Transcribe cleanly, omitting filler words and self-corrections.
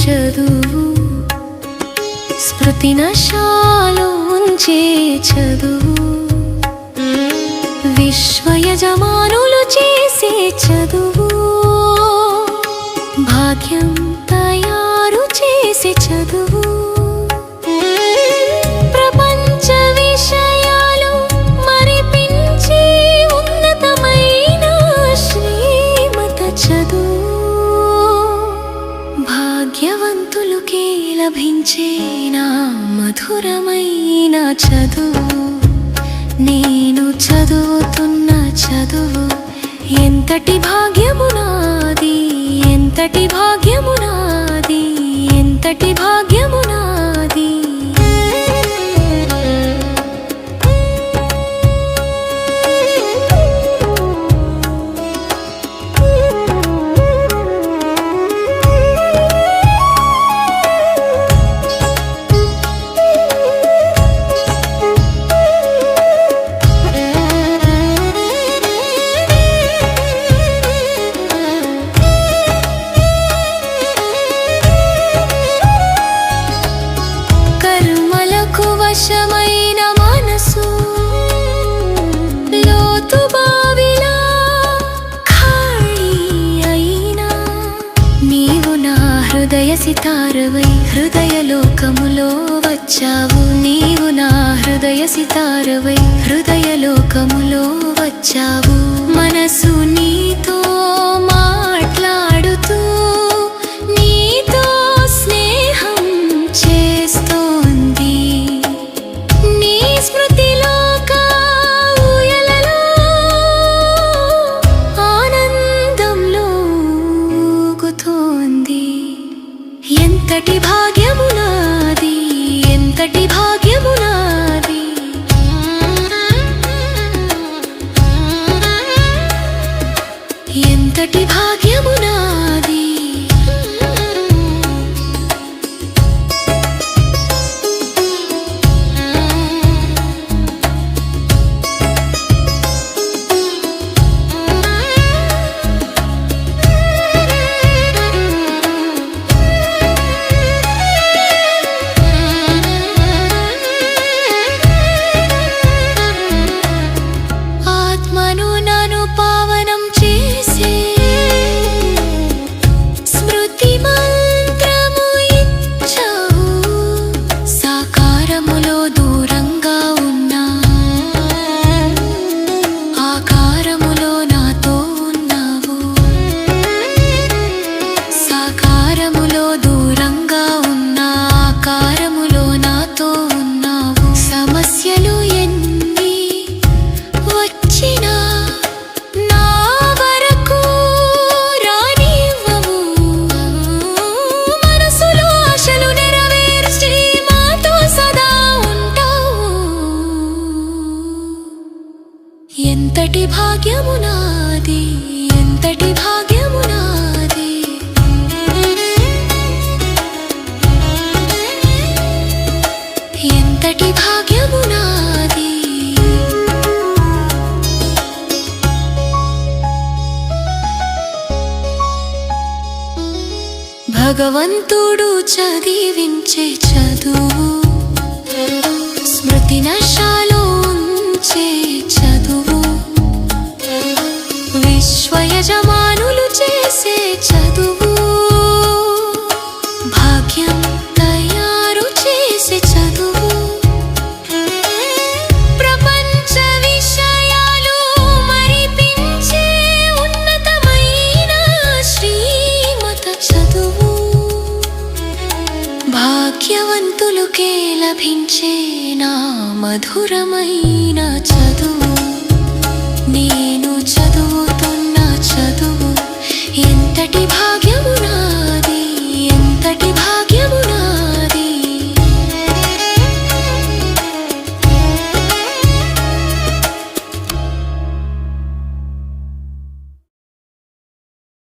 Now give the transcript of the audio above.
చదువు, స్మృతి నశాలో ఉంచే చదువు, విశ్వయజమానులు చేసే చదువు, భాగ్యం తయారు చేసే చదువు, ప్రపంచ విషయాలు మరిపించే ఉన్నతమైన శ్రీమత చదువు, భాగ్యవంతులకే లభించే నా మధురమైన చదువు. నేను చదువుతున్న చదువు ఎంతటి భాగ్యము నాది, ఎంతటి భాగ్యము నాది, ఎంతటి భాగ్యము నాది. వశమైన మనసు లోతు బావిలా ఖాళీ అయినా, నీవు నా హృదయ సితారవై హృదయలోకములో వచ్చావు. నీవు నా హృదయ సితారవై హృదయలోకములో వచ్చావు. మనసు నీతో మాట్లాడుతూ నీతో స్నేహం చేస్తోంది. స్మృతిలోక ఊయలలో ఆనందంలో ఊగుతోంది. ఎంతటి భాగ్యము నాది, ఎంతటి భాగ్యము నాది. ఎంతటి భాగ్యము నాది. పావనం చేసే స్మృతి మంత్రము ఇచ్చావు. సాకారములో దూరంగా ఉన్నా ఆకారములో నాతో ఉన్నావు. సాకారములో దూరంగా ఉన్నా ఆకారములో నాతో ఉన్నావు. సమస్యలు ఎన్ని వచ్చినా ఎంతటి భాగ్యము నాది, ఎంతటి భాగ్యము నాది. ఎంతటి భాగ్యము నాది. భగవంతుడు చదివించే చదువు, స్మృతి నశాలో ఉంచే చదువు, విశ్వయజమానులు చేసే చదువు, భాగ్యం తయారు చేసే చదువు, ప్రపంచ విషయాలు మరిపించే ఉన్నతమైన శ్రీమత చదువు, భాగ్యవంతులకే లభించే నా మధురమైన